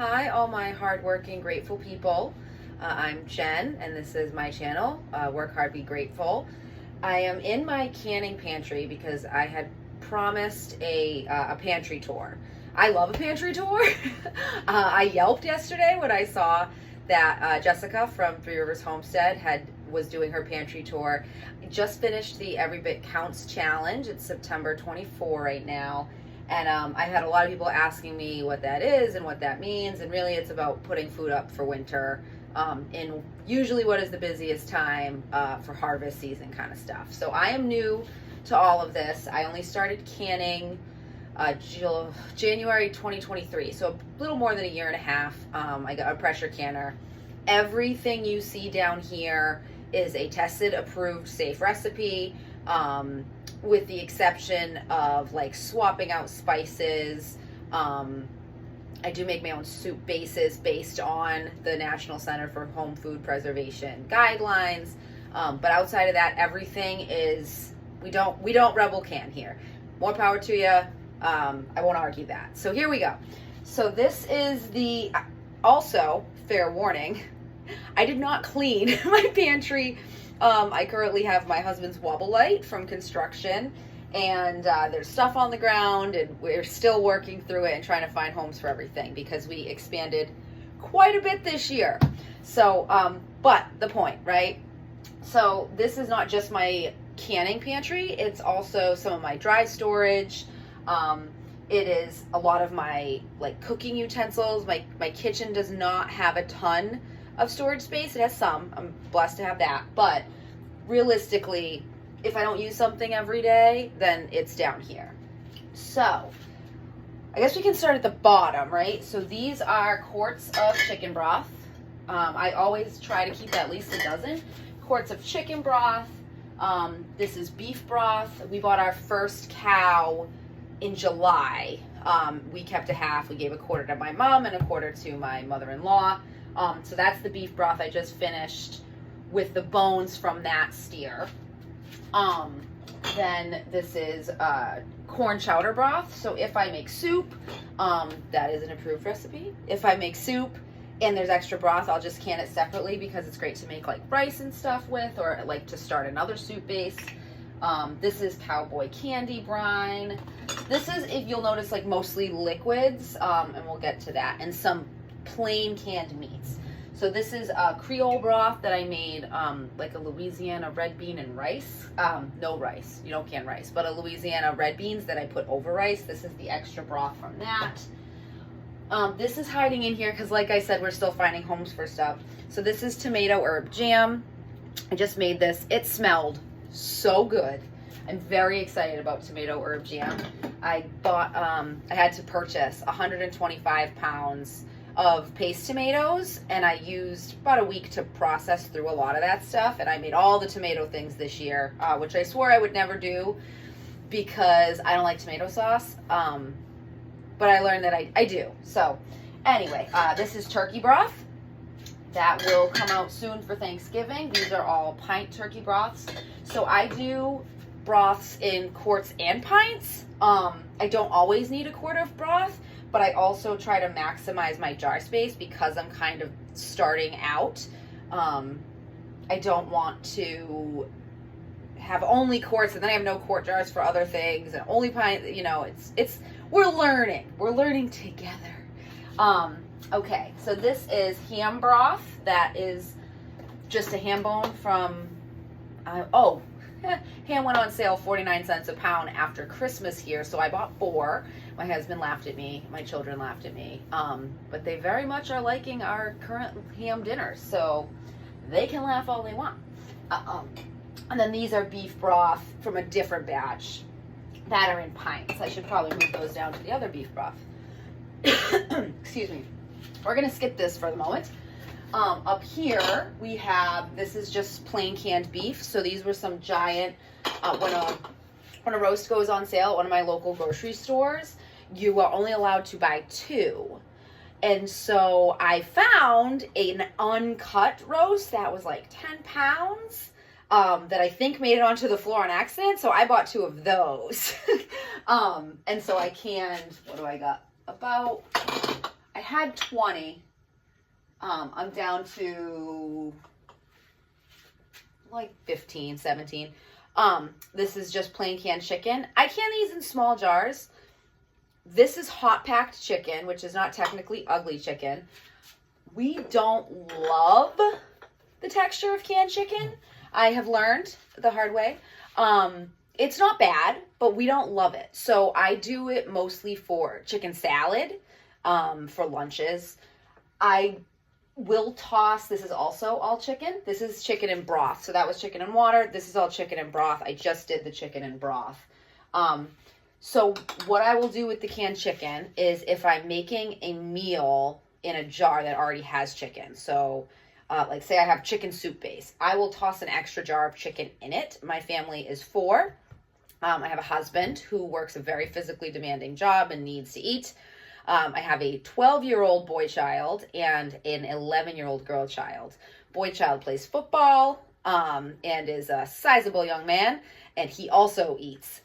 Hi, all my hardworking, grateful people. I'm Jen, and this is my channel, Work Hard, Be Grateful. I am in my canning pantry because I had promised a pantry tour. I love a pantry tour. I yelped yesterday when I saw that Jessica from Three Rivers Homestead was doing her pantry tour. Just finished the Every Bit Counts challenge. It's September 24 right now. And I had a lot of people asking me what that is and what that means. And really, it's about putting food up for winter in usually what is the busiest time for harvest season kind of stuff. So I am new to all of this. I only started canning January 2023, so a little more than a year and a half. I got a pressure canner. Everything you see down here is a tested, approved, safe recipe. With the exception of like swapping out spices. I do make my own soup bases based on the National Center for Home Food Preservation guidelines. But outside of that, everything is, we don't rebel can here. More power to you. I won't argue that. So here we go. So this is also, fair warning, I did not clean my pantry. I currently have my husband's wobble light from construction, and there's stuff on the ground, and we're still working through it and trying to find homes for everything because we expanded quite a bit this year. So, but the point, right? So this is not just my canning pantry, it's also some of my dry storage. It is a lot of my like cooking utensils. My kitchen does not have a ton of storage space. It has some. I'm blessed to have that. But realistically, if I don't use something every day, then it's down here. So I guess we can start at the bottom, right? So these are quarts of chicken broth. I always try to keep at least a dozen quarts of chicken broth. This is beef broth. We bought our first cow in July. We kept a half. We gave a quarter to my mom and a quarter to my mother-in-law. So that's the beef broth I just finished with the bones from that steer. Then this is corn chowder broth. So if I make soup, that is an approved recipe. If I make soup and there's extra broth, I'll just can it separately because it's great to make like rice and stuff with, or like to start another soup base. This is cowboy candy brine. This is, if you'll notice, like mostly liquids, and we'll get to that, and some plain canned meats. So this is a Creole broth that I made, like a Louisiana red bean and rice. No rice, you don't can rice, but a Louisiana red beans that I put over rice. This is the extra broth from that. This is hiding in here because, like I said, we're still finding homes for stuff. So this is tomato herb jam. I just made this. It smelled so good. I'm very excited about tomato herb jam. I bought, I had to purchase 125 pounds of paste tomatoes, and I used about a week to process through a lot of that stuff, and I made all the tomato things this year, which I swore I would never do because I don't like tomato sauce, but I learned that I do. So anyway, this is turkey broth. That will come out soon for Thanksgiving. These are all pint turkey broths. So I do broths in quarts and pints. I don't always need a quart of broth, but I also try to maximize my jar space because I'm kind of starting out. I don't want to have only quarts and then I have no quart jars for other things and only pint, you know, we're learning together. Okay, so this is ham broth. That is just a ham bone from, ham went on sale 49 cents a pound after Christmas here, so I bought 4. My husband laughed at me, my children laughed at me, but they very much are liking our current ham dinners, so they can laugh all they want. And then these are beef broth from a different batch that are in pints. I should probably move those down to the other beef broth. Excuse me. We're gonna skip this for the moment. Up here we have, this is just plain canned beef. So these were some giant, when a roast goes on sale at one of my local grocery stores, you are only allowed to buy 2. And so I found an uncut roast that was like 10 pounds that I think made it onto the floor on accident. So I bought 2 of those. And so I canned, what do I got? I had 20. I'm down to like 15, 17. This is just plain canned chicken. I can these in small jars. This is hot packed chicken, which is not technically ugly chicken. We don't love the texture of canned chicken. I have learned the hard way. It's not bad, but we don't love it. So I do it mostly for chicken salad, for lunches. I will toss, this is also all chicken. This is chicken and broth. So that was chicken and water. This is all chicken and broth. I just did the chicken and broth. So what I will do with the canned chicken is if I'm making a meal in a jar that already has chicken. So like say I have chicken soup base, I will toss an extra jar of chicken in it. My family is 4. I have a husband who works a very physically demanding job and needs to eat. I have a 12-year-old boy child and an 11-year-old girl child. Boy child plays football and is a sizable young man, and he also eats.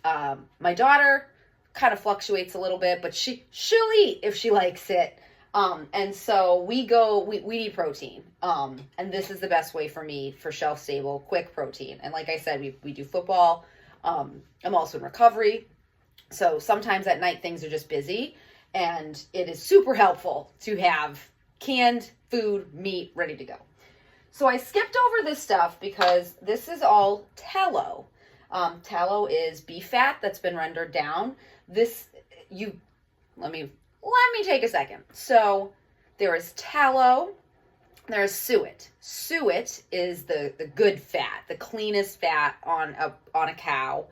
My daughter kind of fluctuates a little bit, but she'll eat if she likes it. And so we need protein. And this is the best way for me for shelf-stable, quick protein. And like I said, we do football. I'm also in recovery. So sometimes at night things are just busy. And it is super helpful to have canned food, meat ready to go. So I skipped over this stuff because this is all tallow. Tallow is beef fat that's been rendered down. Let me take a second. So there is tallow, there is suet. Suet is the good fat, the cleanest fat on a cow.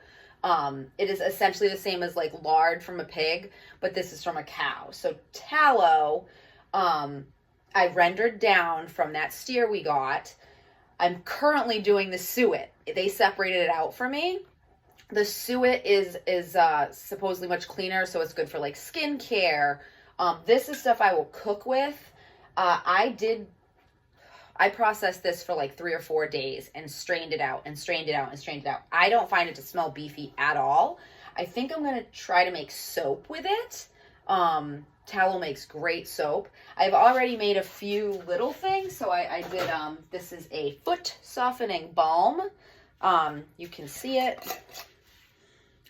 It is essentially the same as like lard from a pig, but this is from a cow. So tallow, I rendered down from that steer we got. I'm currently doing the suet. They separated it out for me. The suet is supposedly much cleaner, so it's good for like skincare. This is stuff I will cook with. I processed this for like 3 or 4 days and strained it out and strained it out and strained it out. I don't find it to smell beefy at all. I think I'm going to try to make soap with it. Tallow makes great soap. I've already made a few little things. So I did, this is a foot softening balm. You can see it.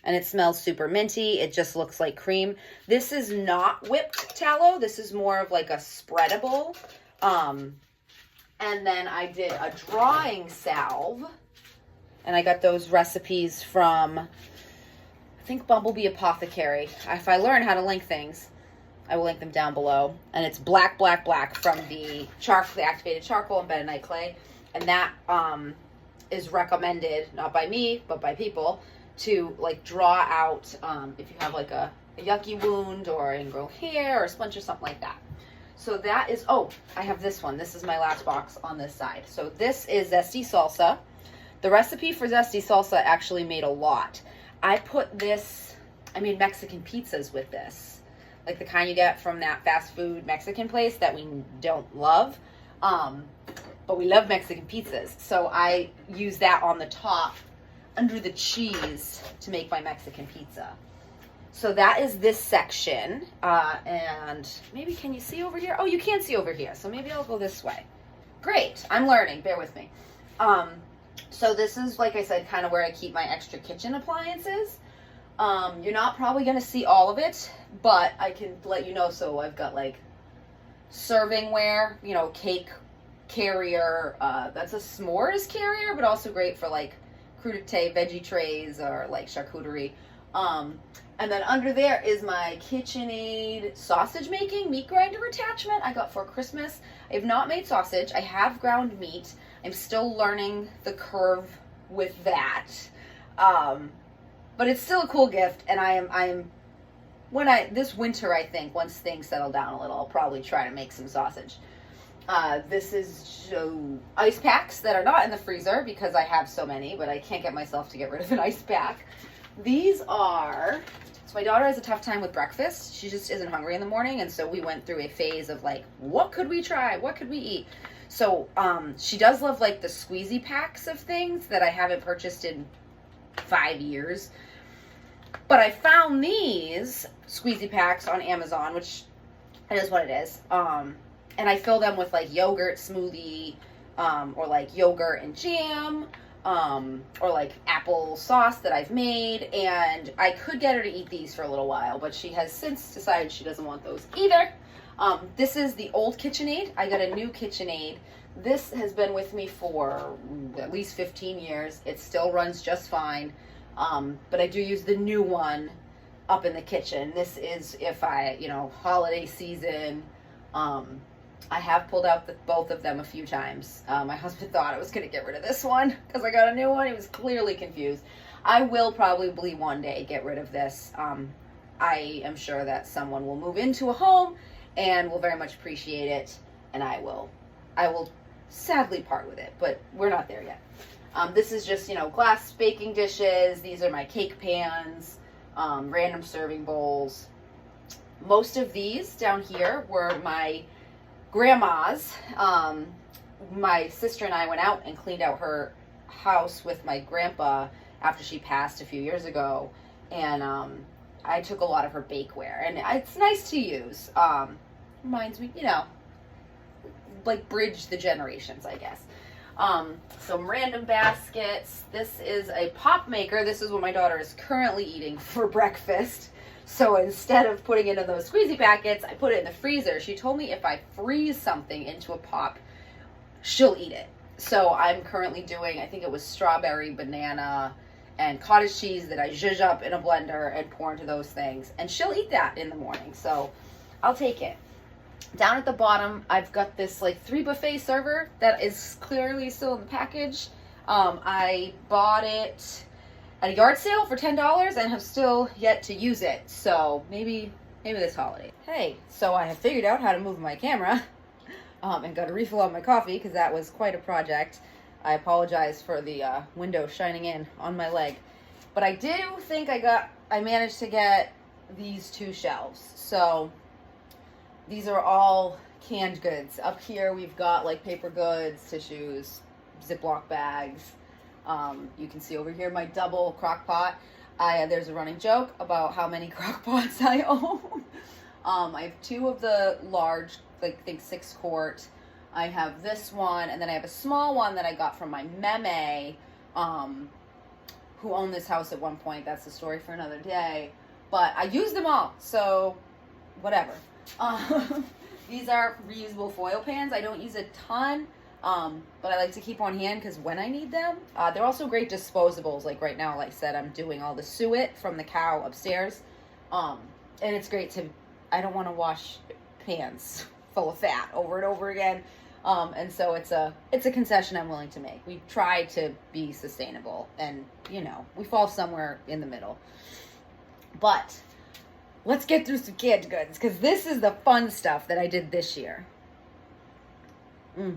And it smells super minty. It just looks like cream. This is not whipped tallow. This is more of like a spreadable. And then I did a drawing salve. And I got those recipes from, I think, Bumblebee Apothecary. If I learn how to link things, I will link them down below. And it's black from the activated charcoal and bentonite clay. And that is recommended, not by me, but by people, to like draw out if you have like a yucky wound or ingrown hair or a splint or something like that. So that is, I have this one. This is my last box on this side. So this is zesty salsa. The recipe for zesty salsa actually made a lot. I made Mexican pizzas with this. Like the kind you get from that fast food Mexican place that we don't love. But we love Mexican pizzas. So I use that on the top under the cheese to make my Mexican pizza. So that is this section, and maybe, can you see over here? Oh, you can't see over here, so maybe I'll go this way. Great, I'm learning, bear with me. So this is, like I said, kind of where I keep my extra kitchen appliances. You're not probably gonna see all of it, but I can let you know. So I've got like servingware, cake carrier, that's a s'mores carrier, but also great for like crudité veggie trays or like charcuterie. And then under there is my KitchenAid sausage making meat grinder attachment I got for Christmas. I have not made sausage. I have ground meat. I'm still learning the curve with that. But it's still a cool gift, and this winter, I think, once things settle down a little, I'll probably try to make some sausage. This is ice packs that are not in the freezer because I have so many, but I can't get myself to get rid of an ice pack. These are, so my daughter has a tough time with breakfast. She just isn't hungry in the morning, and so we went through a phase of like, what could we try? What could we eat? So she does love like the squeezy packs of things that I haven't purchased in 5 years. But I found these squeezy packs on Amazon, which It is what it is. And I fill them with like yogurt smoothie, or like yogurt and jam, or like apple sauce that I've made. And I could get her to eat these for a little while, but she has since decided she doesn't want those either. This is the old KitchenAid. I got a new KitchenAid. This has been with me for at least 15 years. It still runs just fine. But I do use the new one up in the kitchen. This is if I, holiday season. I have pulled out both of them a few times. My husband thought I was going to get rid of this one because I got a new one. He was clearly confused. I will probably one day get rid of this. I am sure that someone will move into a home and will very much appreciate it, and I will sadly part with it, but we're not there yet. This is just, glass baking dishes. These are my cake pans, random serving bowls. Most of these down here were my grandma's. My sister and I went out and cleaned out her house with my grandpa after she passed a few years ago, and I took a lot of her bakeware, and it's nice to use. Reminds me, like bridge the generations, I guess. Some random baskets. This is a pop maker. This is what my daughter is currently eating for breakfast. So instead of putting it in those squeezy packets, I put it in the freezer. She told me if I freeze something into a pop, she'll eat it. So I'm currently doing, I think it was strawberry, banana, and cottage cheese that I zhuzh up in a blender and pour into those things. And she'll eat that in the morning. So I'll take it. Down at the bottom, I've got this like 3 buffet server that is clearly still in the package. I bought it at a yard sale for $10 and have still yet to use it. So maybe this holiday. Hey, so I have figured out how to move my camera and got a refill on my coffee because that was quite a project. I apologize for the window shining in on my leg. But I do think I managed to get these 2 shelves. So these are all canned goods. Up here we've got like paper goods, tissues, Ziploc bags. You can see over here my double crock pot. There's a running joke about how many crock pots I own. I have 2 of the large, like I think 6 quart. I have this one, and then I have a small one that I got from my meme, who owned this house at one point. That's a story for another day. But I used them all, so whatever. These are reusable foil pans. I don't use a ton, but I like to keep on hand because when I need them. They're also great disposables. Like right now, like I said, I'm doing all the suet from the cow upstairs. And it's great to, I don't want to wash pans full of fat over and over again. And so it's a concession I'm willing to make. We try to be sustainable and, we fall somewhere in the middle. But let's get through some canned goods, because this is the fun stuff that I did this year. Let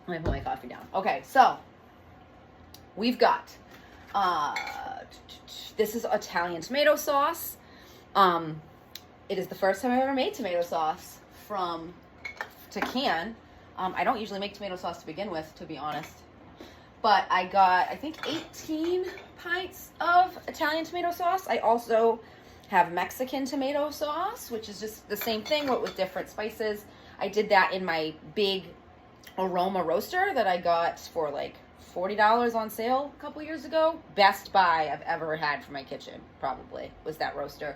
me put my coffee down. Okay, so we've got, this is Italian tomato sauce. It is the first time I've ever made tomato sauce to can. I don't usually make tomato sauce to begin with, to be honest. But I got, I think, 18 pints of Italian tomato sauce. I also have Mexican tomato sauce, which is just the same thing, but with different spices. I did that in my big aroma roaster that I got for like $40 on sale a couple years ago. Best buy I've ever had for my kitchen, probably, was that roaster.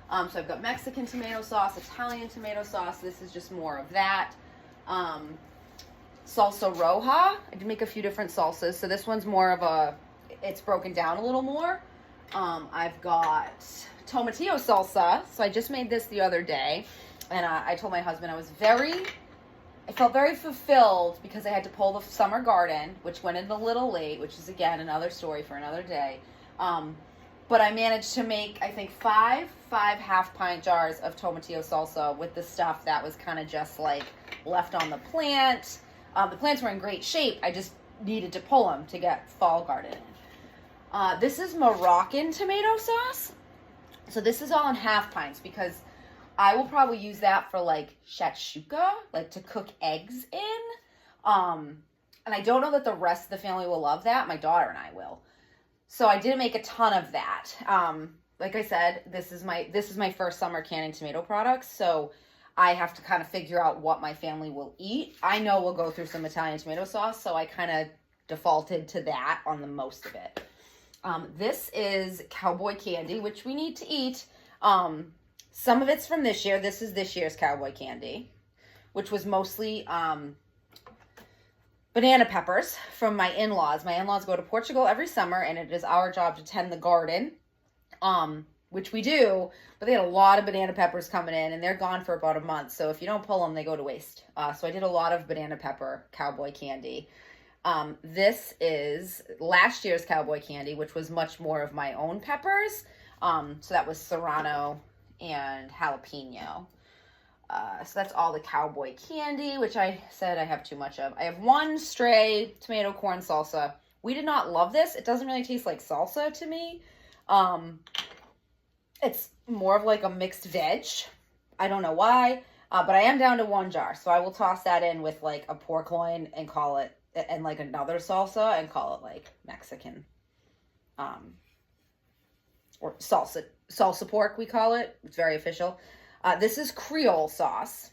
So I've got Mexican tomato sauce, Italian tomato sauce. This is just more of that. Salsa roja. I did make a few different salsas. So this one's more of it's broken down a little more. I've got tomatillo salsa. So I just made this the other day. And I told my husband I felt very fulfilled because I had to pull the summer garden, which went in a little late, which is, again, another story for another day. But I managed to make, I think, five half-pint jars of tomatillo salsa with the stuff that was kind of just, like, left on the plant. The plants were in great shape. I just needed to pull them to get fall garden in. This is Moroccan tomato sauce. So this is all in half pints because I will probably use that for, like, shakshuka, like, to cook eggs in. And I don't know that the rest of the family will love that. My daughter and I will. So I didn't make a ton of that. Like I said, this is my first summer canning tomato products. So I have to kind of figure out what my family will eat. I know we'll go through some Italian tomato sauce, so I kind of defaulted to that on the most of it. This is cowboy candy, which we need to eat. Some of it's from this year. This is this year's cowboy candy, which was mostly banana peppers from my in-laws. My in-laws go to Portugal every summer, and it is our job to tend the garden, which we do, but they had a lot of banana peppers coming in, and they're gone for about a month. So if you don't pull them, they go to waste. So I did a lot of banana pepper cowboy candy. This is last year's cowboy candy, which was much more of my own peppers. So that was serrano and jalapeno. So that's all the cowboy candy, which I said I have too much of. I have one stray tomato corn salsa. We did not love this. It doesn't really taste like salsa to me. It's more of like a mixed veg. I don't know why, but I am down to one jar. So I will toss that in with like a pork loin and call it, and like another salsa and call it like Mexican, or salsa pork, we call it. It's very official. This is Creole sauce.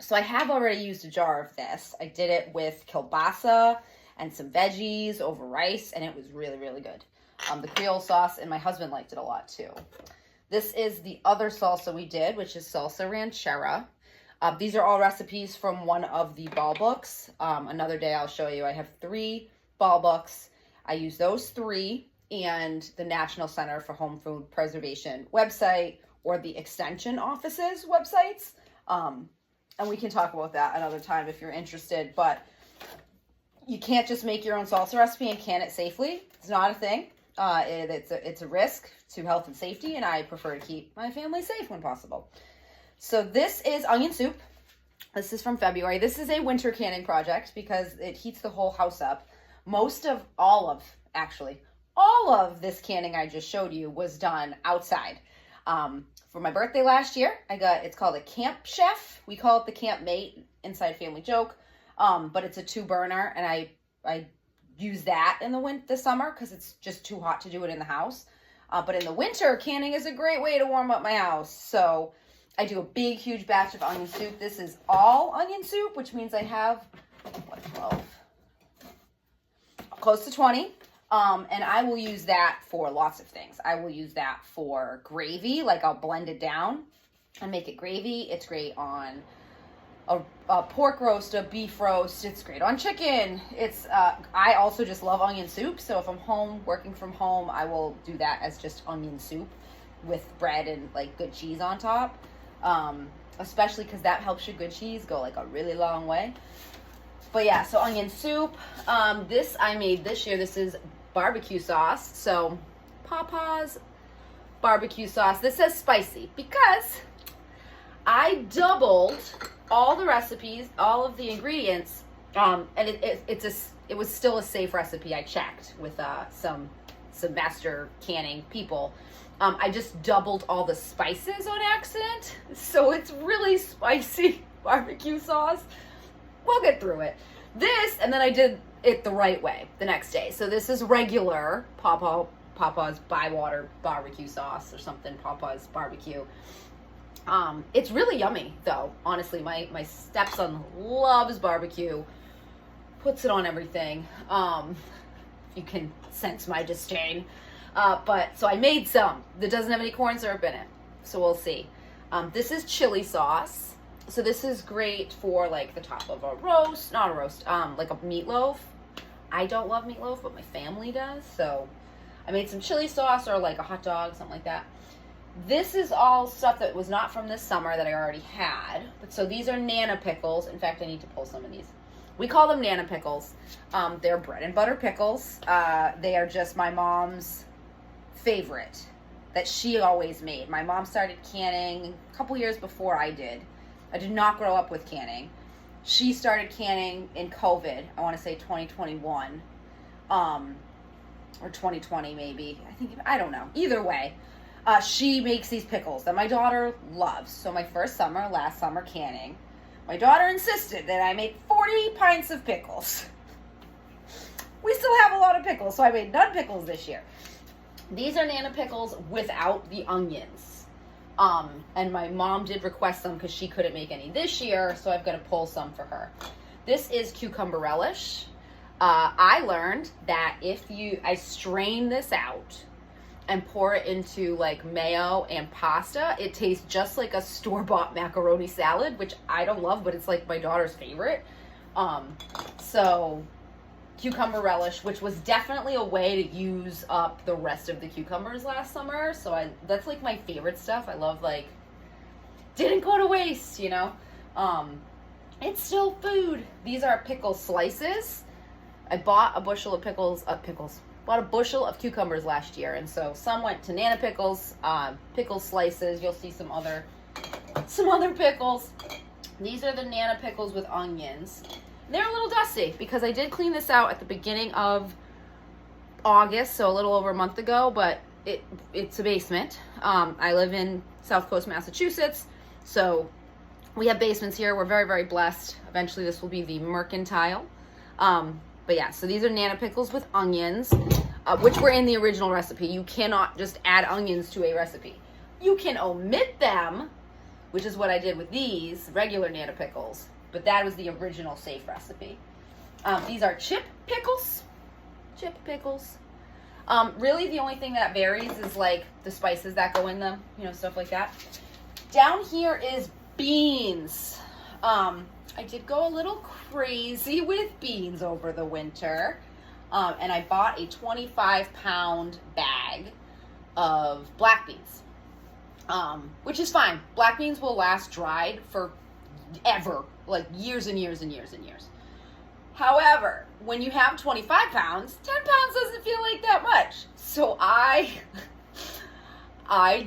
So I have already used a jar of this. I did it with kielbasa and some veggies over rice, and it was really, really good. The Creole sauce, and my husband liked it a lot too. This is the other salsa we did, which is salsa ranchera. These are all recipes from one of the ball books. Another day I'll show you. I have 3 ball books. I use those 3 and the National Center for Home Food Preservation website, or the extension office's websites. And we can talk about that another time if you're interested. But you can't just make your own salsa recipe and can it safely. It's not a thing. It's a risk to health and safety, and I prefer to keep my family safe when possible. So this is onion soup. This is from February. This is a winter canning project because it heats the whole house up. All of this canning I just showed you was done outside. For my birthday last year, it's called a Camp Chef. We call it the Camp Mate, inside family joke. But it's a 2-burner, and I use that in the summer because it's just too hot to do it in the house. But in the winter, canning is a great way to warm up my house. So I do a big, huge batch of onion soup. This is all onion soup, which means I have, 12? Close to 20. And I will use that for lots of things. I will use that for gravy. Like I'll blend it down and make it gravy. It's great on a pork roast, a beef roast. It's great on chicken. I also just love onion soup. So if I'm home, working from home, I will do that as just onion soup with bread and like good cheese on top. Especially because that helps your good cheese go like a really long way. But yeah, so onion soup. This I made this year. This is barbecue sauce. So Papa's barbecue sauce. This says spicy because I doubled all the recipes, all of the ingredients, and it was still a safe recipe. I checked with some master canning people. I just doubled all the spices on accident, so it's really spicy barbecue sauce. We'll get through it. This, and then I did it the right way the next day. So this is regular Papa's Bywater barbecue sauce or something, Papa's barbecue. It's really yummy though. Honestly, my stepson loves barbecue, puts it on everything. You can sense my disdain. So I made some that doesn't have any corn syrup in it. So we'll see. This is chili sauce. So this is great for like the top of a roast, not a roast, like a meatloaf. I don't love meatloaf, but my family does. So I made some chili sauce or like a hot dog, something like that. This is all stuff that was not from this summer that I already had. But so these are Nana pickles. In fact, I need to pull some of these. We call them Nana pickles. They're bread and butter pickles. They are just my mom's favorite that she always made. My mom started canning a couple years before I did. I did not grow up with canning. She started canning in COVID. I want to say 2021. Or 2020 maybe. I don't know. Either way. She makes these pickles that my daughter loves. So my last summer canning, my daughter insisted that I make 40 pints of pickles. We still have a lot of pickles, so I made none pickles this year. These are Nana pickles without the onions. And my mom did request some because she couldn't make any this year, so I've got to pull some for her. This is cucumber relish. I learned that I strain this out and pour it into like mayo and pasta, it tastes just like a store-bought macaroni salad, which I don't love, but it's like my daughter's favorite. So cucumber relish, which was definitely a way to use up the rest of the cucumbers last summer. So that's like my favorite stuff. I love, like, didn't go to waste, you know. It's still food. These are pickle slices. I bought a bushel of bought a bushel of cucumbers last year, and so some went to Nana pickles, pickle slices. You'll see some other pickles. These are the Nana pickles with onions. They're a little dusty because I did clean this out at the beginning of August, so a little over a month ago, but it's a basement. I live in South Coast, Massachusetts, so we have basements here. We're very, very blessed. Eventually this will be the mercantile. But yeah, so these are Nana pickles with onions, which were in the original recipe. You cannot just add onions to a recipe. You can omit them, which is what I did with these regular Nana pickles, but that was the original safe recipe. These are chip pickles. Really the only thing that varies is like the spices that go in them, you know, stuff like that. Down here is beans. I did go a little crazy with beans over the winter, and I bought a 25-pound bag of black beans, which is fine. Black beans will last dried forever, like years and years and years and years. However, when you have 25 pounds, 10 pounds doesn't feel like that much. So I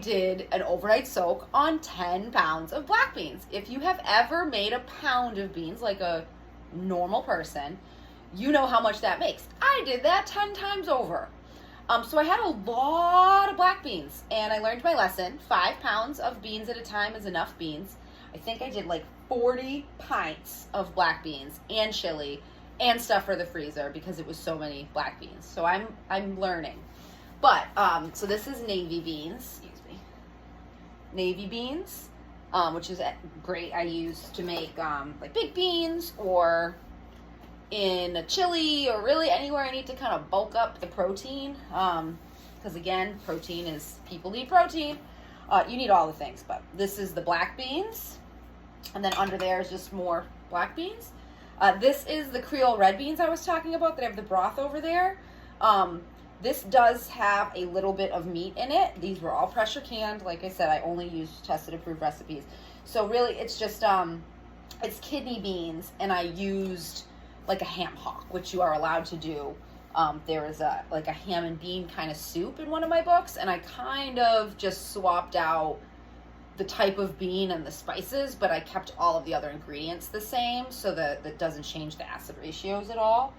did an overnight soak on 10 pounds of black beans. If you have ever made a pound of beans like a normal person, you know how much that makes. I did that 10 times over. So I had a lot of black beans, and I learned my lesson. 5 pounds of beans at a time is enough beans. I think I did like 40 pints of black beans and chili and stuff for the freezer because it was so many black beans. So I'm learning. But, so this is navy beans, navy beans, which is great. I use to make, like baked beans or in a chili or really anywhere I need to kind of bulk up the protein. Because again, people need protein. You need all the things, but this is the black beans. And then under there is just more black beans. This is the Creole red beans I was talking about that have the broth over there. This does have a little bit of meat in it. These were all pressure canned. Like I said, I only used tested approved recipes. So really it's just, it's kidney beans, and I used like a ham hock, which you are allowed to do. There is like a ham and bean kind of soup in one of my books, and I kind of just swapped out the type of bean and the spices, but I kept all of the other ingredients the same so that doesn't change the acid ratios at all.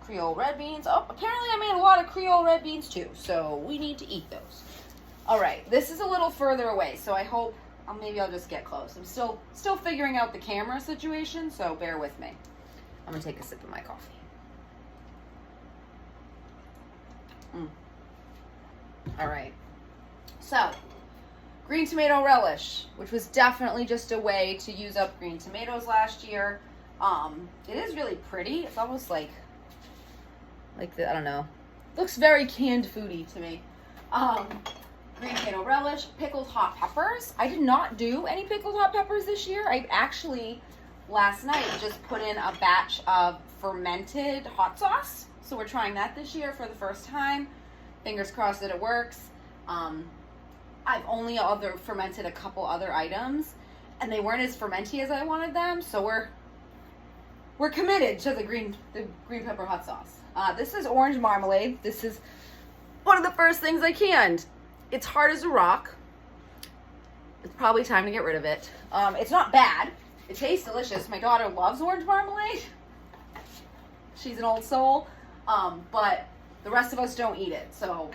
Creole red beans. Oh, apparently I made a lot of Creole red beans too, so we need to eat those. All right, this is a little further away, so I hope maybe I'll just get close. I'm still figuring out the camera situation, so bear with me. I'm gonna take a sip of my coffee. All right, so green tomato relish, which was definitely just a way to use up green tomatoes last year. It is really pretty. It's almost like I don't know. Looks very canned foody to me. Green tomato relish, pickled hot peppers. I did not do any pickled hot peppers this year. I actually, last night, just put in a batch of fermented hot sauce. So we're trying that this year for the first time. Fingers crossed that it works. I've only fermented a couple other items, and they weren't as fermenty as I wanted them. So we're committed to the green pepper hot sauce. This is orange marmalade. This is one of the first things I canned. It's hard as a rock. It's probably time to get rid of it. It's not bad. It tastes delicious. My daughter loves orange marmalade. She's an old soul. But the rest of us don't eat it. So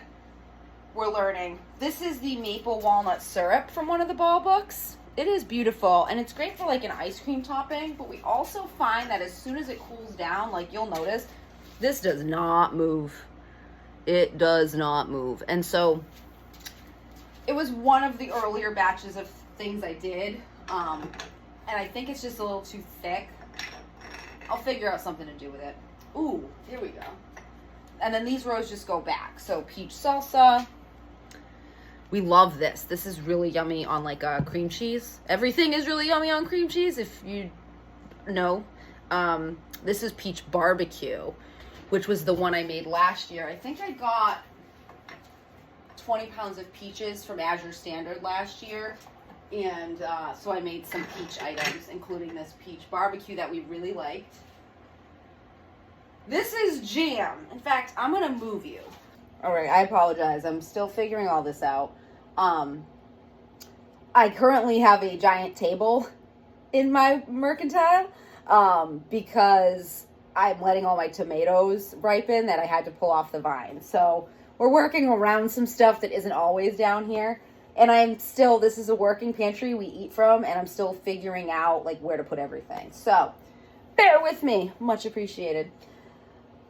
we're learning. This is the maple walnut syrup from one of the ball books. It is beautiful, and it's great for like an ice cream topping, but we also find that as soon as it cools down, like you'll notice, this does not move. It does not move. And so It was one of the earlier batches of things I did. And I think it's just a little too thick. I'll figure out something to do with it. Ooh, here we go. And then these rows just go back. So peach salsa. We love this. This is really yummy on like cream cheese. Everything is really yummy on cream cheese, if you know. This is peach barbecue, which was the one I made last year. I think I got 20 pounds of peaches from Azure Standard last year. And so I made some peach items, including this peach barbecue that we really liked. This is jam. In fact, I'm going to move you. All right, I apologize. I'm still figuring all this out. I currently have a giant table in my mercantile because I'm letting all my tomatoes ripen that I had to pull off the vine. So we're working around some stuff that isn't always down here. And this is a working pantry we eat from, and I'm still figuring out like where to put everything. So bear with me. Much appreciated.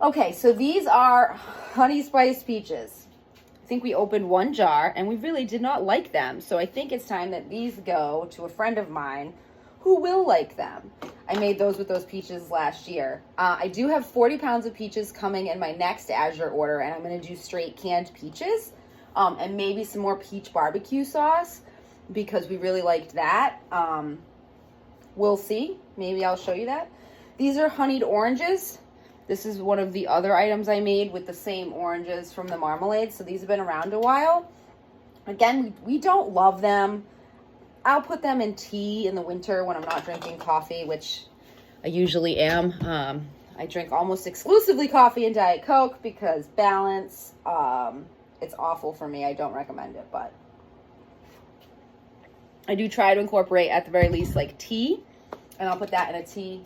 Okay, so these are honey spiced peaches. I think we opened one jar and we really did not like them. So I think it's time that these go to a friend of mine who will like them. I made those with those peaches last year. I do have 40 pounds of peaches coming in my next Azure order, and I'm going to do straight canned peaches. And maybe some more peach barbecue sauce because we really liked that. We'll see. Maybe I'll show you that. These are honeyed oranges. This is one of the other items I made with the same oranges from the marmalade. So these have been around a while. Again, we don't love them. I'll put them in tea in the winter when I'm not drinking coffee, which I usually am. I drink almost exclusively coffee and Diet Coke because balance. It's awful for me. I don't recommend it, but I do try to incorporate at the very least like tea, and I'll put that in a tea.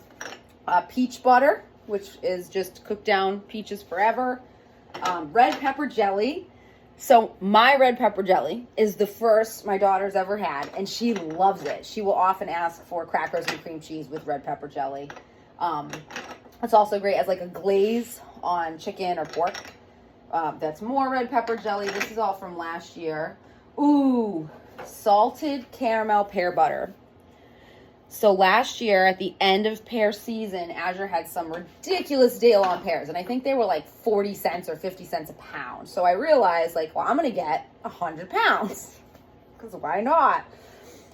Peach butter, which is just cooked down peaches forever. Red pepper jelly. So my red pepper jelly is the first my daughter's ever had, and she loves it. She will often ask for crackers and cream cheese with red pepper jelly. It's also great as like a glaze on chicken or pork. That's more red pepper jelly. This is all from last year. Ooh, salted caramel pear butter. So last year at the end of pear season, Azure had some ridiculous deal on pears. And I think they were like 40 cents or 50 cents a pound. So I realized like, well, I'm going to get 100 pounds because why not?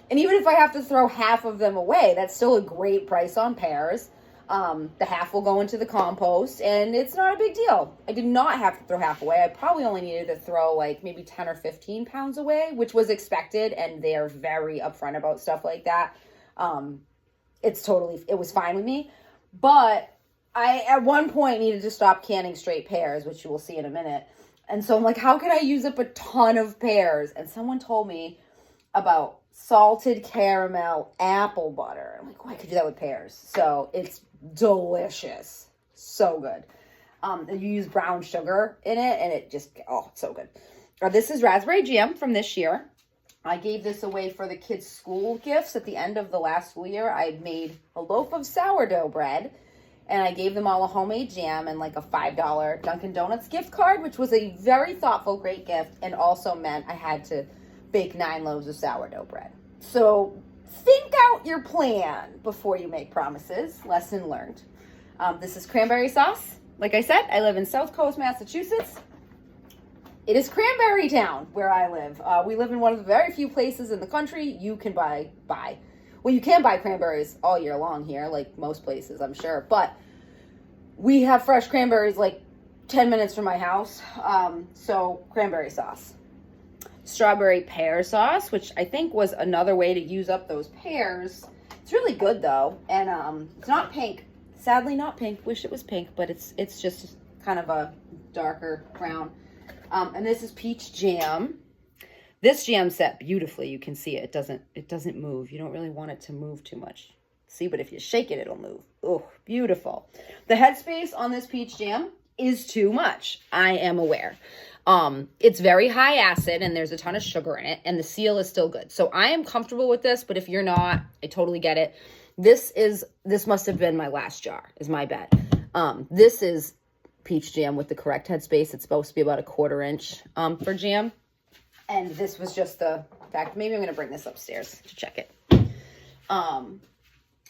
And even if I have to throw half of them away, that's still a great price on pears. The half will go into the compost, and it's not a big deal. I did not have to throw half away. I probably only needed to throw like maybe 10 or 15 pounds away, which was expected, and they are very upfront about stuff like that. It was fine with me. But I, at one point, needed to stop canning straight pears, which you will see in a minute. And so I'm like, how can I use up a ton of pears? And someone told me about salted caramel apple butter. I'm like, oh, I could do that with pears. So it's delicious. So good. You use brown sugar in it, and it just, it's so good. This is raspberry jam from this year. I gave this away for the kids' school gifts at the end of the last school year. I made a loaf of sourdough bread, and I gave them all a homemade jam and like a $5 Dunkin' Donuts gift card, which was a very thoughtful, great gift, and also meant I had to bake 9 loaves of sourdough bread. So think out your plan before you make promises. Lesson learned. This is cranberry sauce. Like I said, I live in South Coast, Massachusetts. It is cranberry town where I live. We live in one of the very few places in the country you can buy. Well, you can buy cranberries all year long here, like most places, I'm sure. But we have fresh cranberries like 10 minutes from my house. So cranberry sauce. Strawberry pear sauce, which I think was another way to use up those pears. It's really good though, and it's not pink. Sadly, not pink. Wish it was pink, but it's just kind of a darker brown. And this is peach jam. This jam set beautifully. You can see it. It doesn't move. You don't really want it to move too much. See, but if you shake it, it'll move. Oh, beautiful. The headspace on this peach jam is too much. I am aware. It's very high acid and there's a ton of sugar in it, and the seal is still good. So I am comfortable with this, but if you're not, I totally get it. This must have been my last jar, is my bet. This is peach jam with the correct headspace. It's supposed to be about a 1/4 inch for jam. And this was just in fact, maybe I'm going to bring this upstairs to check it.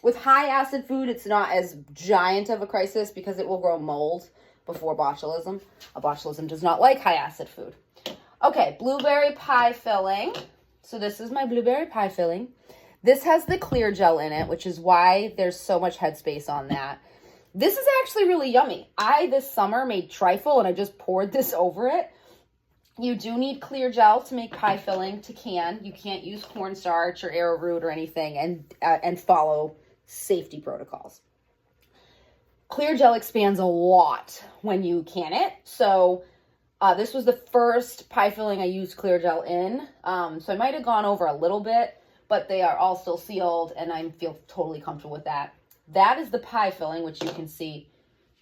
With high acid food, it's not as giant of a crisis because it will grow mold before botulism. A botulism does not like high acid food. Okay, blueberry pie filling. So this is my blueberry pie filling. This has the clear gel in it, which is why there's so much headspace on that. This is actually really yummy. This summer made trifle and I just poured this over it. You do need clear gel to make pie filling to can. You can't use cornstarch or arrowroot or anything and follow safety protocols. Clear gel expands a lot when you can it. So this was the first pie filling I used clear gel in. So I might have gone over a little bit, but they are all still sealed and I feel totally comfortable with that. That is the pie filling, which you can see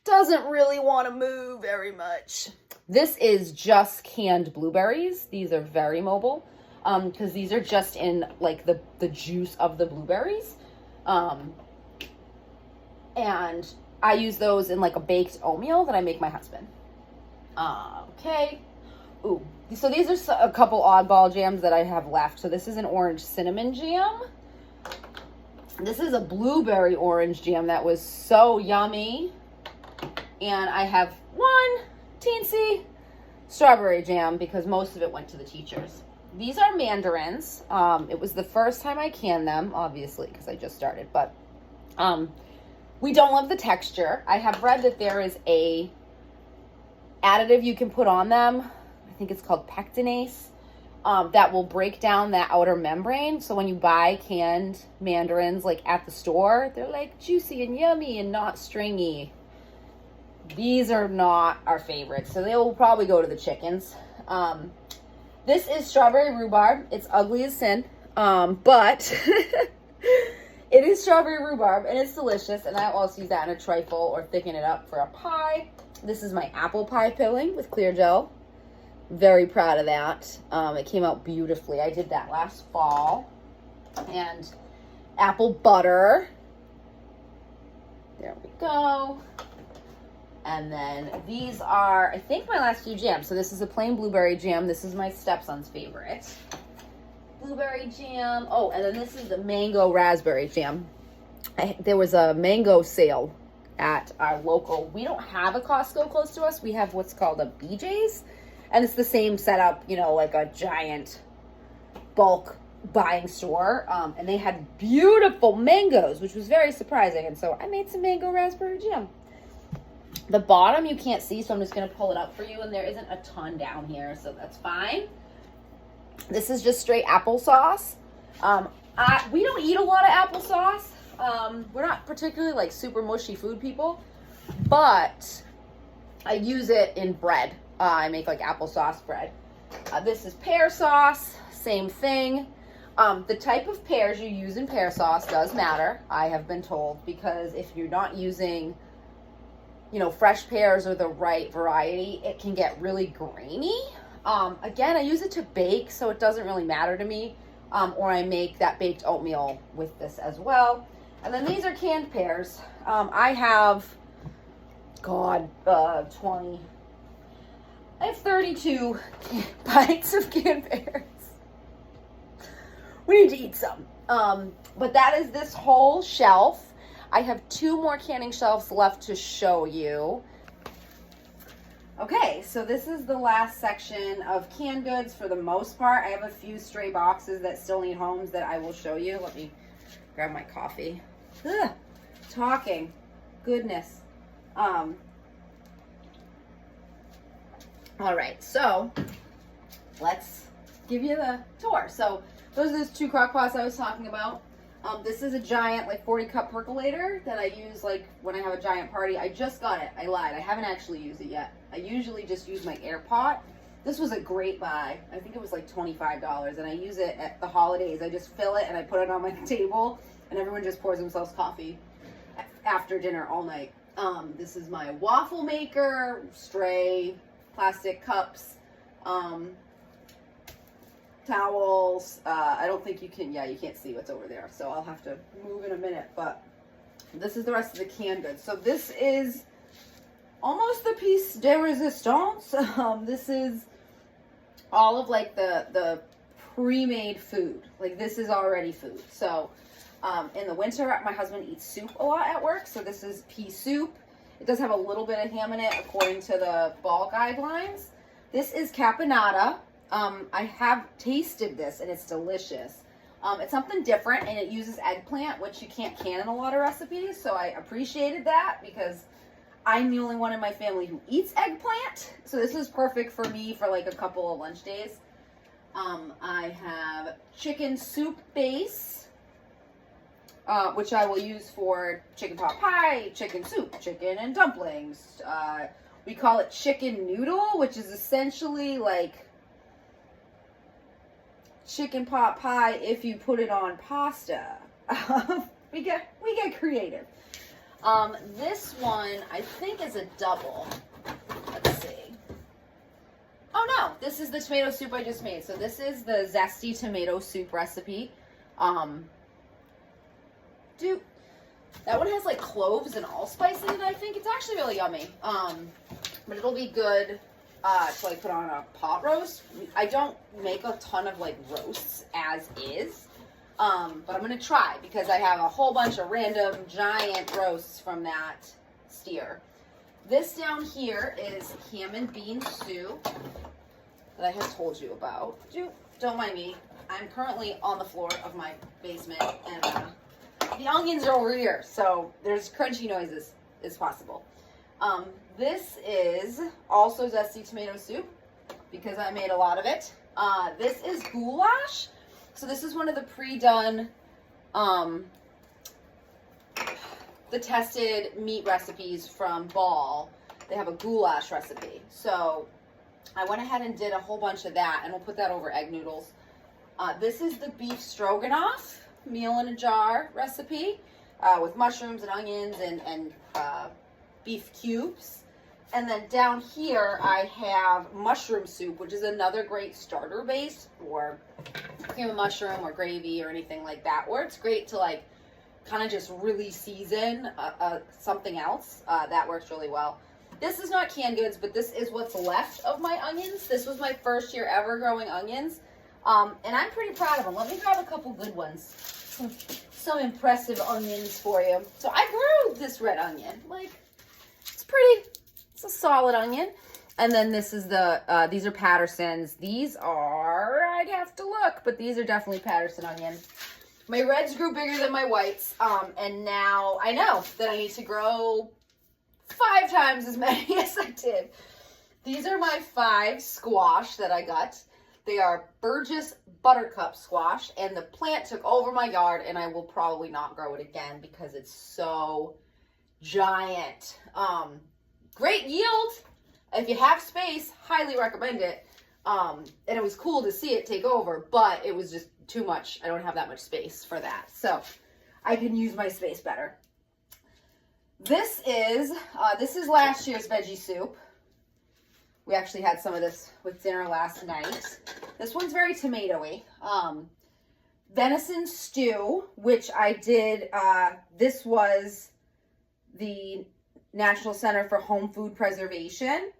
doesn't really want to move very much. This is just canned blueberries. These are very mobile because these are just in like the juice of the blueberries. And I use those in like a baked oatmeal that I make my husband. Okay. Ooh. So these are a couple oddball jams that I have left. So this is an orange cinnamon jam. This is a blueberry orange jam that was so yummy. And I have one teensy strawberry jam because most of it went to the teachers. These are mandarins. It was the first time I canned them, obviously, because I just started. But we don't love the texture. I have read that there is a additive you can put on them. I think it's called pectinase. That will break down that outer membrane. So when you buy canned mandarins like at the store, they're like juicy and yummy and not stringy. These are not our favorites, so they will probably go to the chickens. This is strawberry rhubarb. It's ugly as sin, but it is strawberry rhubarb, and it's delicious, and I'll also use that in a trifle or thicken it up for a pie. This is my apple pie filling with clear gel. Very proud of that. It came out beautifully. I did that last fall. And apple butter. There we go. And then these are, I think, my last few jams. So this is a plain blueberry jam. This is my stepson's favorite. Blueberry jam. Oh, and then this is the mango raspberry jam. There was a mango sale at our local. We don't have a Costco close to us. We have what's called a BJ's. And it's the same setup, you know, like a giant bulk buying store. And they had beautiful mangoes, which was very surprising. And so I made some mango raspberry jam. The bottom you can't see, so I'm just going to pull it up for you. And there isn't a ton down here, so that's fine. This is just straight applesauce. We don't eat a lot of applesauce. We're not particularly like super mushy food people, but I use it in bread. I make like applesauce bread. This is pear sauce, same thing. The type of pears you use in pear sauce does matter, I have been told, because if you're not using, you know, fresh pears or the right variety, it can get really grainy. Again, I use it to bake, so it doesn't really matter to me. Or I make that baked oatmeal with this as well. And then these are canned pears. I have, 32 pints of canned pears. We need to eat some. But that is this whole shelf. I have 2 more canning shelves left to show you. Okay, so this is the last section of canned goods for the most part. I have a few stray boxes that still need homes that I will show you. Let me grab my coffee. Ugh, talking. Goodness. All right, so let's give you the tour. So those are those 2 crock pots I was talking about. This is a giant, like 40 cup percolator that I use like when I have a giant party. I just got it. I lied. I haven't actually used it yet. I usually just use my air pot. This was a great buy. I think it was like $25, and I use it at the holidays. I just fill it and I put it on my table, and everyone just pours themselves coffee after dinner all night. This is my waffle maker, stray plastic cups, towels. I don't think you can, you can't see what's over there, so I'll have to move in a minute, but this is the rest of the canned goods. So this is almost the piece de resistance. This is all of like the pre-made food. Like this is already food. So in the winter, my husband eats soup a lot at work. So this is pea soup. It does have a little bit of ham in it according to the ball guidelines. This is caponata. I have tasted this and it's delicious. It's something different and it uses eggplant, which you can't can in a lot of recipes. So I appreciated that because I'm the only one in my family who eats eggplant. So this is perfect for me for like a couple of lunch days. I have chicken soup base, which I will use for chicken pot pie, chicken soup, chicken and dumplings. We call it chicken noodle, which is essentially like chicken pot pie if you put it on pasta. we get creative. This one I think is a double. Let's see. Oh no, this is the tomato soup I just made. So this is the zesty tomato soup recipe. Dude, that one has like cloves and allspice in it, I think. It's actually really yummy. But it'll be good to like put on a pot roast. I don't make a ton of like roasts as is. But I'm gonna try because I have a whole bunch of random giant roasts from that steer. This down here is ham and bean stew that I have told you about. Don't mind me. I'm currently on the floor of my basement and the onions are over here, so there's crunchy noises as possible. This is also zesty tomato soup because I made a lot of it. This is goulash. So this is one of the pre-done, the tested meat recipes from Ball. They have a goulash recipe. So I went ahead and did a whole bunch of that, and we'll put that over egg noodles. This is the beef stroganoff meal in a jar recipe with mushrooms and onions and beef cubes. And then down here I have mushroom soup, which is another great starter base for cream of mushroom or gravy or anything like that, or it's great to like kind of just really season something else. That works really well. This is not canned goods, but this is what's left of my onions. This was my first year ever growing onions, and I'm pretty proud of them. Let me grab a couple good ones. Some impressive onions for you. So I grew this red onion. Like, it's a solid onion. And then this is these are Patterson's. These are, I'd have to look, but these are definitely Patterson onions. My reds grew bigger than my whites, and now I know that I need to grow 5 times as many as I did. These are my 5 squash that I got. They are Burgess Buttercup squash, and the plant took over my yard, and I will probably not grow it again because it's so giant. Great yield. If you have space, highly recommend it. And it was cool to see it take over, but it was just too much. I don't have that much space for that. So I can use my space better. This is last year's veggie soup. We actually had some of this with dinner last night. This one's very tomatoey. Venison stew, which I did, this was the National Center for Home Food Preservation,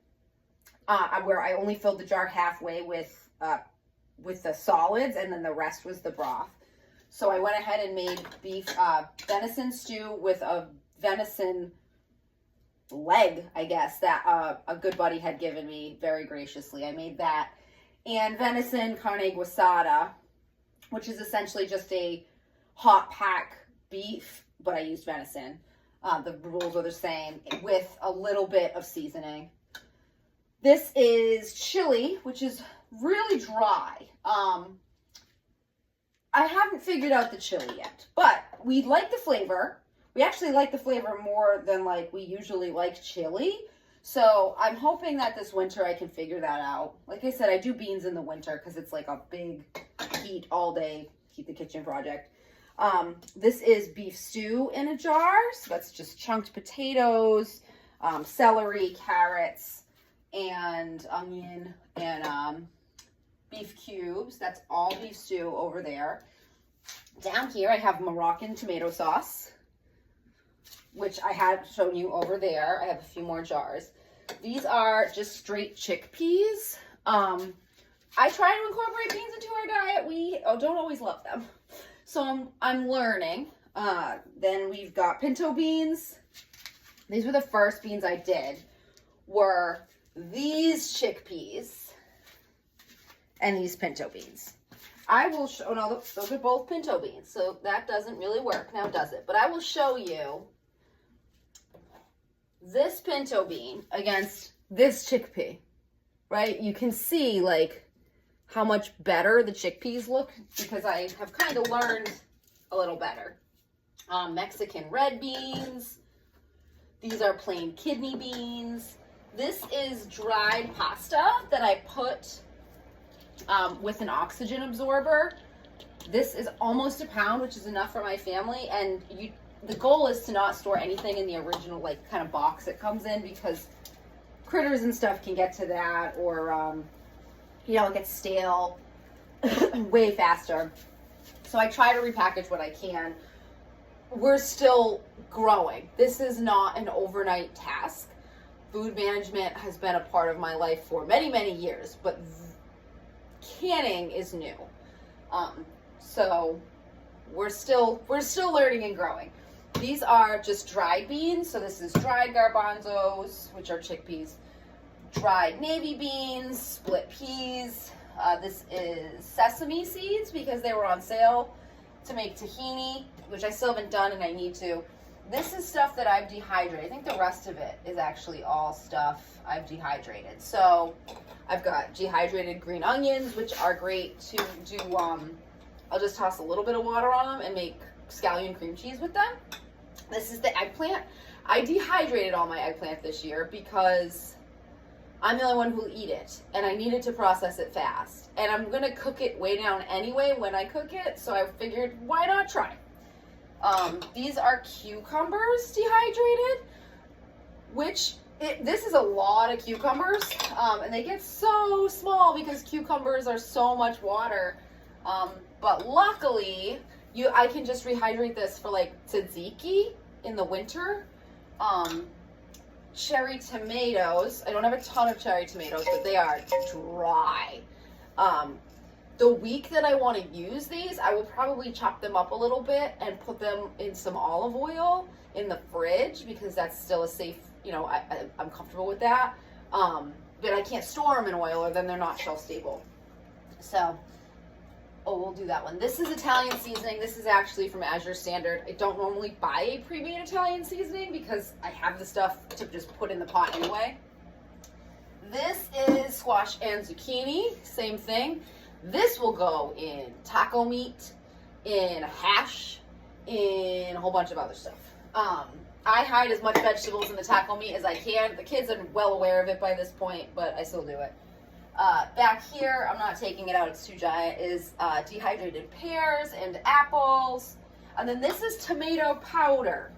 where I only filled the jar halfway with the solids, and then the rest was the broth. So I went ahead and made venison stew with a venison leg, I guess, that a good buddy had given me very graciously. I made that. And venison carne guisada, which is essentially just a hot pack beef, but I used venison. The rules are the same with a little bit of seasoning. This is chili, which is really dry. I haven't figured out the chili yet, but we like the flavor. We actually like the flavor more than like we usually like chili. So I'm hoping that this winter I can figure that out. Like I said, I do beans in the winter because it's like a big heat all day, heat the kitchen project. This is beef stew in a jar. So that's just chunked potatoes, celery, carrots, and onion, and beef cubes. That's all beef stew over there. Down here I have Moroccan tomato sauce, which I had shown you over there. I have a few more jars. These are just straight chickpeas. I try to incorporate beans into our diet. We don't always love them. So I'm learning. Then we've got pinto beans. These were the first beans I did, were these chickpeas and these pinto beans. I will show, no, those are both pinto beans, so that doesn't really work now, does it? But I will show you this pinto bean against this chickpea, right? You can see like how much better the chickpeas look because I have kind of learned a little better. Mexican red beans. These are plain kidney beans. This is dried pasta that I put with an oxygen absorber. This is almost a pound, which is enough for my family. And the goal is to not store anything in the original like kind of box it comes in because critters and stuff can get to that, or you know, it gets stale way faster. So I try to repackage what I can. We're still growing. This is not an overnight task. Food management has been a part of my life for many, many years, but canning is new. So we're still learning and growing. These are just dried beans. So this is dried garbanzos, which are chickpeas, dried navy beans, split peas. This is sesame seeds because they were on sale to make tahini, which I still haven't done and I need to. This is stuff that I've dehydrated. I think the rest of it is actually all stuff I've dehydrated. So I've got dehydrated green onions, which are great to do. I'll just toss a little bit of water on them and make scallion cream cheese with them. This is the eggplant. I dehydrated all my eggplant this year because I'm the only one who'll eat it, and I needed to process it fast. And I'm gonna cook it way down anyway when I cook it, so I figured, why not try? These are cucumbers dehydrated, which this is a lot of cucumbers, and they get so small because cucumbers are so much water. But luckily, I can just rehydrate this for like tzatziki in the winter. Cherry tomatoes. I don't have a ton of cherry tomatoes, but they are dry. The week that I want to use these, I will probably chop them up a little bit and put them in some olive oil in the fridge because that's still a safe, you know, I'm comfortable with that. But I can't store them in oil or then they're not shelf stable. So, we'll do that one. This is Italian seasoning. This is actually from Azure Standard. I don't normally buy a pre-made Italian seasoning because I have the stuff to just put in the pot anyway. This is squash and zucchini. Same thing. This will go in taco meat, in hash, in a whole bunch of other stuff. I hide as much vegetables in the taco meat as I can. The kids are well aware of it by this point, but I still do it. Back here, I'm not taking it out, it's too giant, is dehydrated pears and apples. And then this is tomato powder.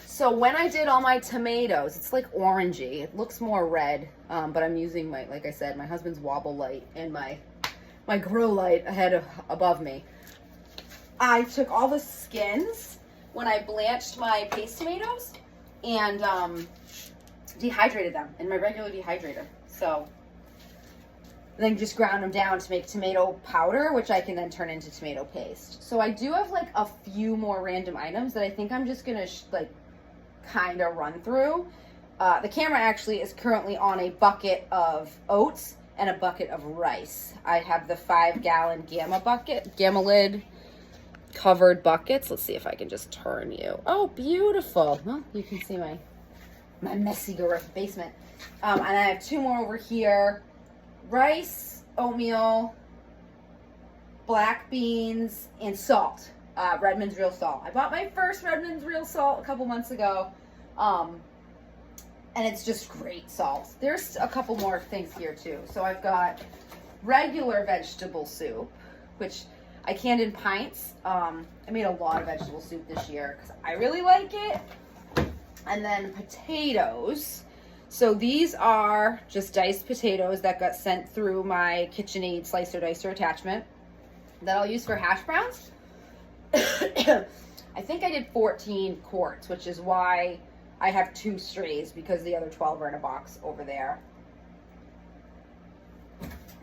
So when I did all my tomatoes, it's like orangey. It looks more red, but I'm using my, like I said, my husband's wobble light and my grow light above me. I took all the skins when I blanched my paste tomatoes and dehydrated them in my regular dehydrator. So then just ground them down to make tomato powder, which I can then turn into tomato paste. So I do have like a few more random items that I think I'm just gonna like kind of run through. The camera actually is currently on a bucket of oats and a bucket of rice. I have the 5-gallon Gamma lid covered buckets. Let's see if I can just turn you. Oh, beautiful. Well, you can see my messy basement. And I have 2 more over here. Rice, oatmeal, black beans, and salt. Redmond's Real Salt. I bought my first Redmond's Real Salt a couple months ago. And it's just great salt. There's a couple more things here too. So I've got regular vegetable soup, which I canned in pints. I made a lot of vegetable soup this year because I really like it. And then potatoes. So these are just diced potatoes that got sent through my KitchenAid slicer dicer attachment that I'll use for hash browns. I think I did 14 quarts, which is why I have 2 strays because the other 12 are in a box over there.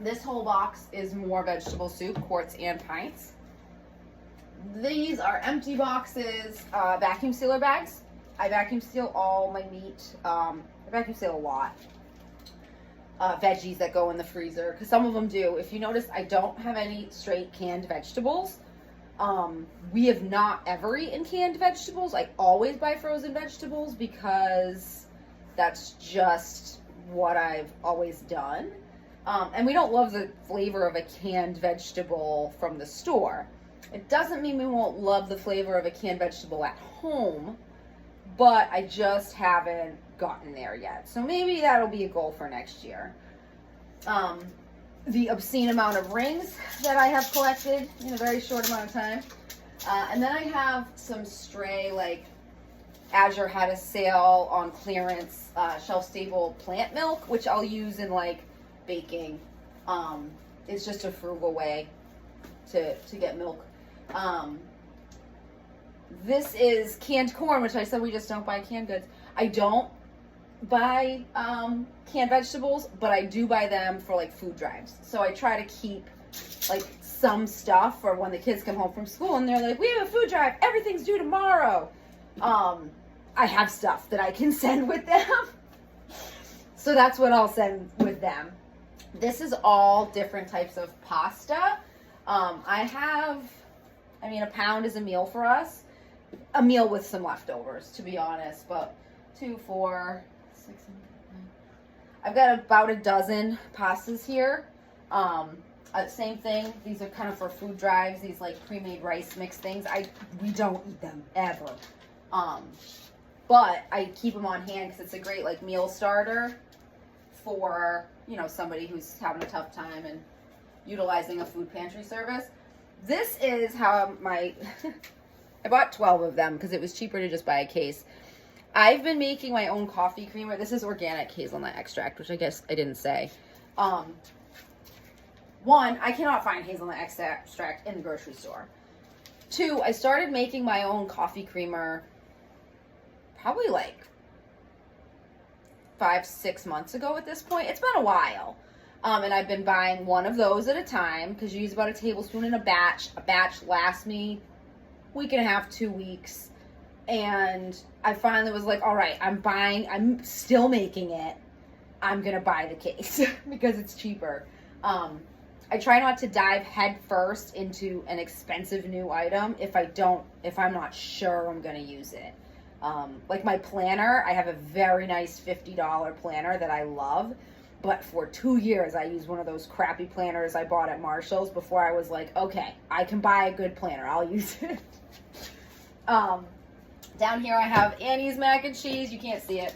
This whole box is more vegetable soup, quarts and pints. These are empty boxes, vacuum sealer bags. I vacuum seal all my meat. I vacuum seal a lot. Veggies that go in the freezer, because some of them do. If you notice, I don't have any straight canned vegetables. We have not ever eaten canned vegetables. I always buy frozen vegetables because that's just what I've always done. And we don't love the flavor of a canned vegetable from the store. It doesn't mean we won't love the flavor of a canned vegetable at home, but I just haven't gotten there yet. So maybe that'll be a goal for next year. The obscene amount of rings that I have collected in a very short amount of time. And then I have some stray, like, Azure had a sale on clearance, shelf-stable plant milk, which I'll use in, like, baking. It's just a frugal way to get milk. This is canned corn, which I said we just don't buy canned goods. I don't buy canned vegetables, but I do buy them for like food drives. So I try to keep like some stuff for when the kids come home from school and they're like, we have a food drive, everything's due tomorrow. I have stuff that I can send with them. So that's what I'll send with them. This is all different types of pasta. A pound is a meal for us. A meal with some leftovers, to be honest, but 2, 4, 6, 7, 8, 9. I've got about a dozen pastas here. Same thing. These are kind of for food drives. These like pre-made rice mix things. We don't eat them ever. But I keep them on hand because it's a great like meal starter for, somebody who's having a tough time and utilizing a food pantry service. This is how I bought 12 of them because it was cheaper to just buy a case. I've been making my own coffee creamer. This is organic hazelnut extract, which I guess I didn't say. One, I cannot find hazelnut extract in the grocery store. 2, I started making my own coffee creamer probably like 5-6 months ago at this point. It's been a while. And I've been buying one of those at a time because you use about a tablespoon in a batch. A batch lasts me a week and a half, 2 weeks. And I finally was like, all right, I'm still making it. I'm going to buy the case because it's cheaper. I try not to dive head first into an expensive new item if I'm not sure I'm going to use it. Like my planner, I have a very nice $50 planner that I love. But for 2 years, I used one of those crappy planners I bought at Marshall's before I was like, okay, I can buy a good planner. I'll use it. Down here, I have Annie's mac and cheese. You can't see it.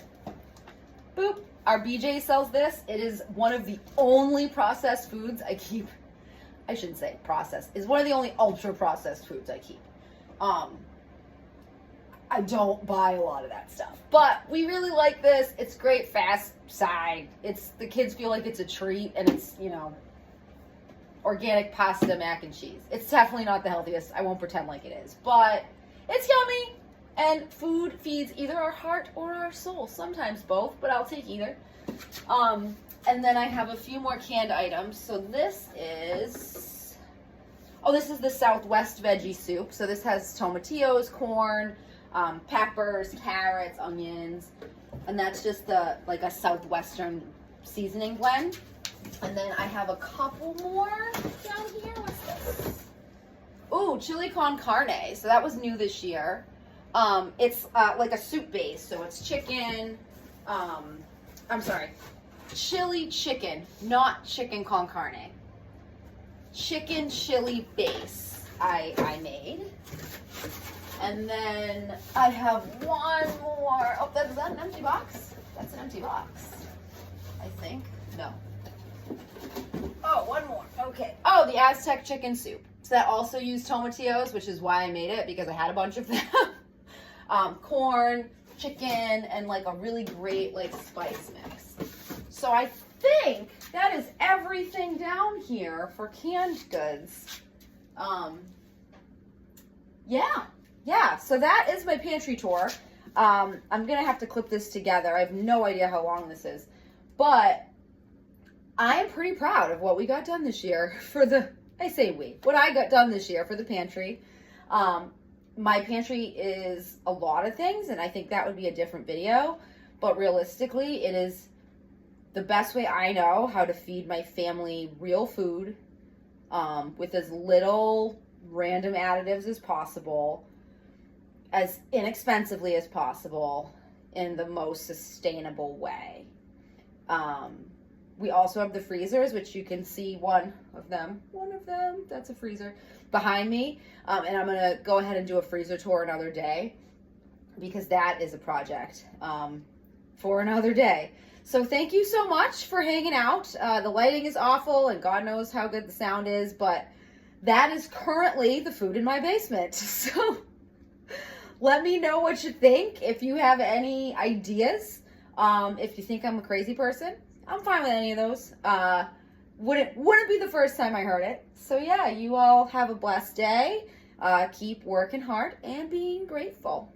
Boop. Our BJ sells this. It is one of the only processed foods I keep. I shouldn't say processed. It's one of the only ultra processed foods I keep. I don't buy a lot of that stuff, but we really like this. It's great fast side. The kids feel like it's a treat, and it's, organic pasta mac and cheese. It's definitely not the healthiest. I won't pretend like it is, but it's yummy, and food feeds either our heart or our soul. Sometimes both, but I'll take either. And then I have a few more canned items. So this is the Southwest veggie soup. So this has tomatillos, corn, peppers, carrots, onions, and that's just a Southwestern seasoning blend. And then I have a couple more down here. What's this? Ooh, chili con carne. So that was new this year. It's like a soup base. So it's chicken. Chili chicken, not chicken con carne. Chicken chili base I made. And then I have one more. Oh, is that an empty box? That's an empty box, I think. No. Oh, one more. Okay. Oh, the Aztec chicken soup. So that also used tomatillos, which is why I made it, because I had a bunch of them. Corn, chicken, and like a really great like spice mix. So I think that is everything down here for canned goods. Yeah, so that is my pantry tour. I'm going to have to clip this together. I have no idea how long this is. But I am pretty proud of what we got done this year for what I got done this year for the pantry. My pantry is a lot of things, and I think that would be a different video, but realistically, it is the best way I know how to feed my family real food, with as little random additives as possible, as inexpensively as possible, in the most sustainable way. We also have the freezers, which you can see one of them, that's a freezer behind me. And I'm going to go ahead and do a freezer tour another day, because that is a project for another day. So thank you so much for hanging out. The lighting is awful, and God knows how good the sound is, but that is currently the food in my basement. So let me know what you think. If you have any ideas, if you think I'm a crazy person, I'm fine with any of those. Wouldn't be the first time I heard it. So yeah, you all have a blessed day. Keep working hard and being grateful.